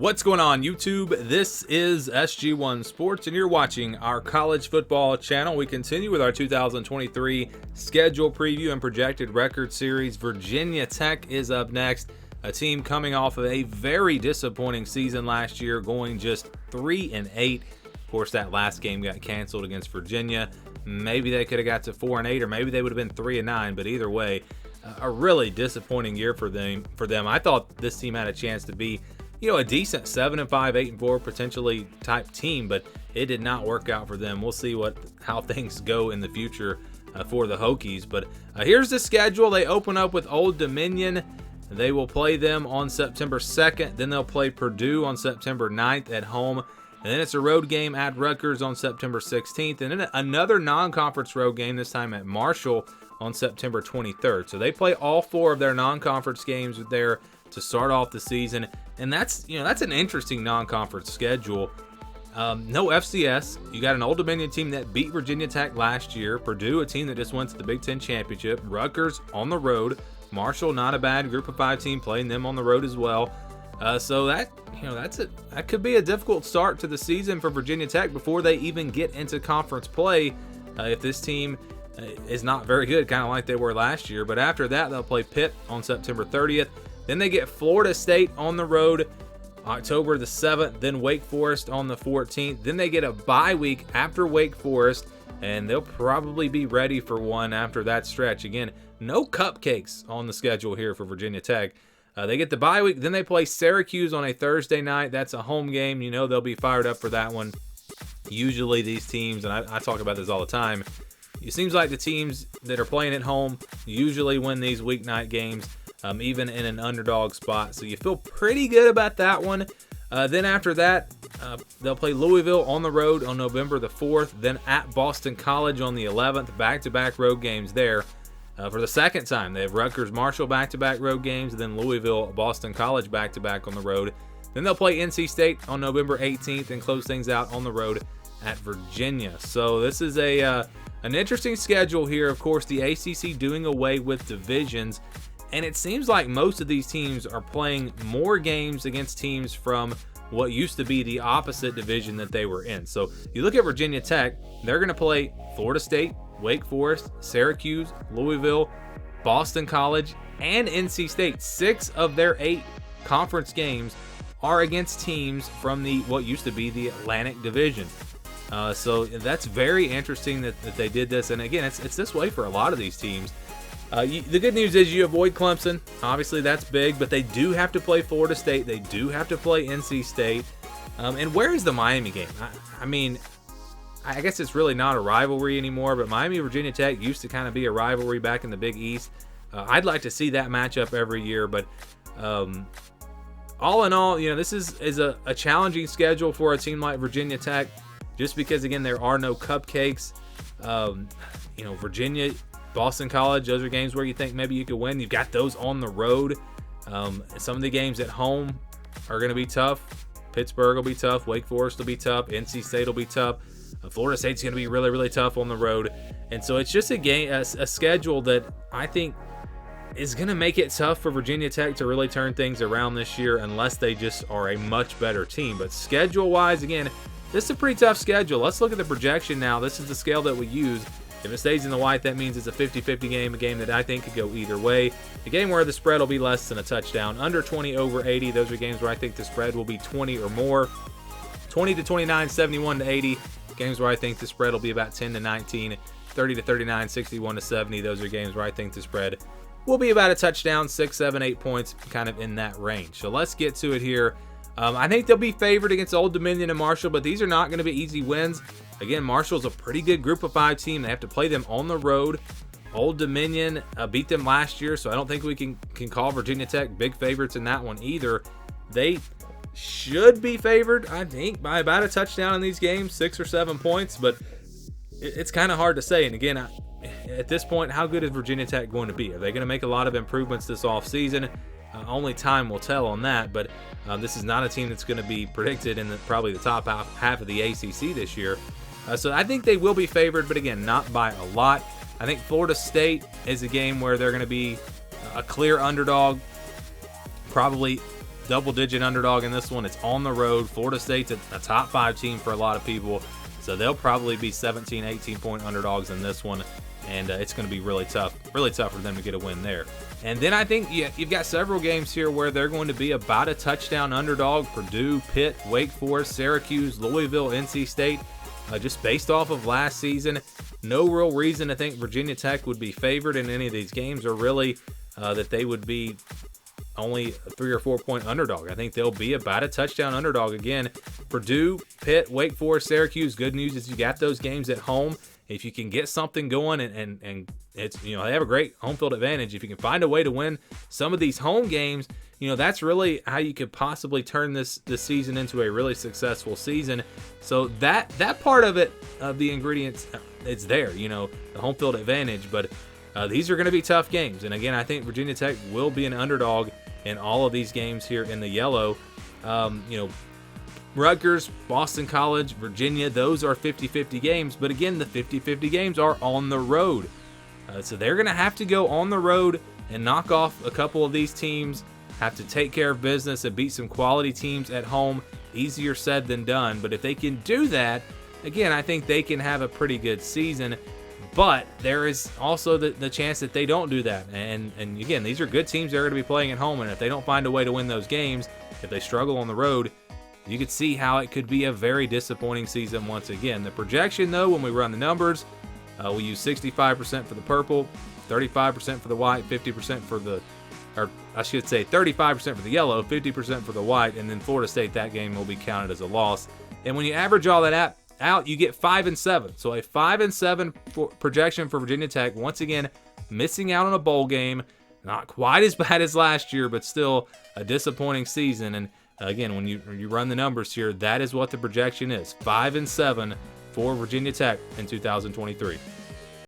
What's going on, YouTube? This is SG1 Sports, and you're watching our college football channel. We continue with our 2023 schedule preview and projected record series. Virginia Tech is up next, a team coming off of a very disappointing season last year, going just 3-8. Of course, that last game got canceled against Virginia. Maybe they could have got to 4-8, or maybe they would have been 3-9, but either way, a really disappointing year for them. I thought this team had a chance to be a decent 7-5, 8-4 potentially type team, but it did not work out for them. We'll see how things go in the future for the Hokies. But here's the schedule. They open up with Old Dominion. They will play them on September 2nd. Then they'll play Purdue on September 9th at home. And then it's a road game at Rutgers on September 16th. And then another non-conference road game, this time at Marshall on September 23rd. So they play all four of their non-conference games there to start off the season. And that's an interesting non-conference schedule. No FCS. You got an Old Dominion team that beat Virginia Tech last year. Purdue, a team that just went to the Big Ten Championship. Rutgers on the road. Marshall, not a bad Group of 5 team, playing them on the road as well. So that could be a difficult start to the season for Virginia Tech before they even get into conference play. If this team is not very good, kind of like they were last year. But after that, they'll play Pitt on September 30th. Then they get Florida State on the road October the 7th, then Wake Forest on the 14th. Then they get a bye week after Wake Forest, and they'll probably be ready for one after that stretch. Again, no cupcakes on the schedule here for Virginia Tech. They get the bye week, then they play Syracuse on a Thursday night. That's a home game. They'll be fired up for that one. Usually these teams, and I talk about this all the time, it seems like the teams that are playing at home usually win these weeknight games. Even in an underdog spot. So you feel pretty good about that one. Then after that, they'll play Louisville on the road on November the 4th. Then at Boston College on the 11th. Back-to-back road games there. For the second time, they have Rutgers Marshall back-to-back road games. Then Louisville Boston College back-to-back on the road. Then they'll play NC State on November 18th and close things out on the road at Virginia. So this is an interesting schedule here. Of course, the ACC doing away with divisions. And it seems like most of these teams are playing more games against teams from what used to be the opposite division that they were in. So you look at Virginia Tech, they're going to play Florida State, Wake Forest, Syracuse, Louisville, Boston College, and NC State. 6 of their 8 conference games are against teams from what used to be the Atlantic Division. So that's very interesting that they did this. And again, it's this way for a lot of these teams. The good news is you avoid Clemson. Obviously, that's big, but they do have to play Florida State. They do have to play NC State. And where is the Miami game? I guess it's really not a rivalry anymore, but Miami-Virginia Tech used to kind of be a rivalry back in the Big East. I'd like to see that matchup every year, but all in all, this is a challenging schedule for a team like Virginia Tech, just because, again, there are no cupcakes. Virginia, Boston College, those are games where you think maybe you could win. You've got those on the road. Some of the games at home are going to be tough. Pittsburgh will be tough. Wake Forest will be tough. NC State will be tough. Florida State's going to be really, really tough on the road. And so it's just a schedule that I think is going to make it tough for Virginia Tech to really turn things around this year unless they just are a much better team. But schedule-wise, again, this is a pretty tough schedule. Let's look at the projection now. This is the scale that we use. If it stays in the white, that means it's a 50-50 game, a game that I think could go either way. A game where the spread will be less than a touchdown. Under 20, over 80. Those are games where I think the spread will be 20 or more. 20-29, 71-80. Games where I think the spread will be about 10-19. 30-39, 61-70. Those are games where I think the spread will be about a touchdown, 6, 7, 8 points, kind of in that range. So let's get to it here. I think they'll be favored against Old Dominion and Marshall, but these are not going to be easy wins. Again, Marshall's a pretty good Group of 5 team. They have to play them on the road. Old Dominion beat them last year, so I don't think we can call Virginia Tech big favorites in that one either. They should be favored, I think, by about a touchdown in these games, 6 or 7 points, but it's kind of hard to say. And again, at this point, how good is Virginia Tech going to be? Are they going to make a lot of improvements this offseason? Only time will tell on that, but this is not a team that's going to be predicted in probably the top half of the ACC this year. So I think they will be favored, but again, not by a lot. I think Florida State is a game where they're going to be a clear underdog, probably double-digit underdog in this one. It's on the road. Florida State's a top 5 team for a lot of people, so they'll probably be 17, 18-point underdogs in this one, and it's going to be really tough for them to get a win there. And then I think you've got several games here where they're going to be about a touchdown underdog. Purdue, Pitt, Wake Forest, Syracuse, Louisville, NC State. Just based off of last season, no real reason to think Virginia Tech would be favored in any of these games, or really that they would be only a 3 or 4 point underdog. I think they'll be about a touchdown underdog again. Purdue, Pitt, Wake Forest, Syracuse. Good news is you got those games at home. If you can get something going, and it's, they have a great home field advantage. If you can find a way to win some of these home games, that's really how you could possibly turn this season into a really successful season. So that part of it, of the ingredients, it's there, the home field advantage. But these are going to be tough games. And again, I think Virginia Tech will be an underdog in all of these games here in the yellow. Rutgers, Boston College, Virginia, those are 50-50 games. But again, the 50-50 games are on the road. So they're going to have to go on the road and knock off a couple of these teams, have to take care of business and beat some quality teams at home. Easier said than done. But if they can do that, again, I think they can have a pretty good season. But there is also the chance that they don't do that. And again, these are good teams they're going to be playing at home. And if they don't find a way to win those games, if they struggle on the road, you could see how it could be a very disappointing season once again. The projection, though, when we run the numbers, we use 65% for the purple, 35% for the white, 50% for the, or I should say 35% for the yellow, 50% for the white, and then Florida State, that game will be counted as a loss. And when you average all that out, you get 5-7. So a 5-7 projection for Virginia Tech. Once again, missing out on a bowl game. Not quite as bad as last year, but still a disappointing season. And again, when you run the numbers here, that is what the projection is. 5-7 for Virginia Tech in 2023.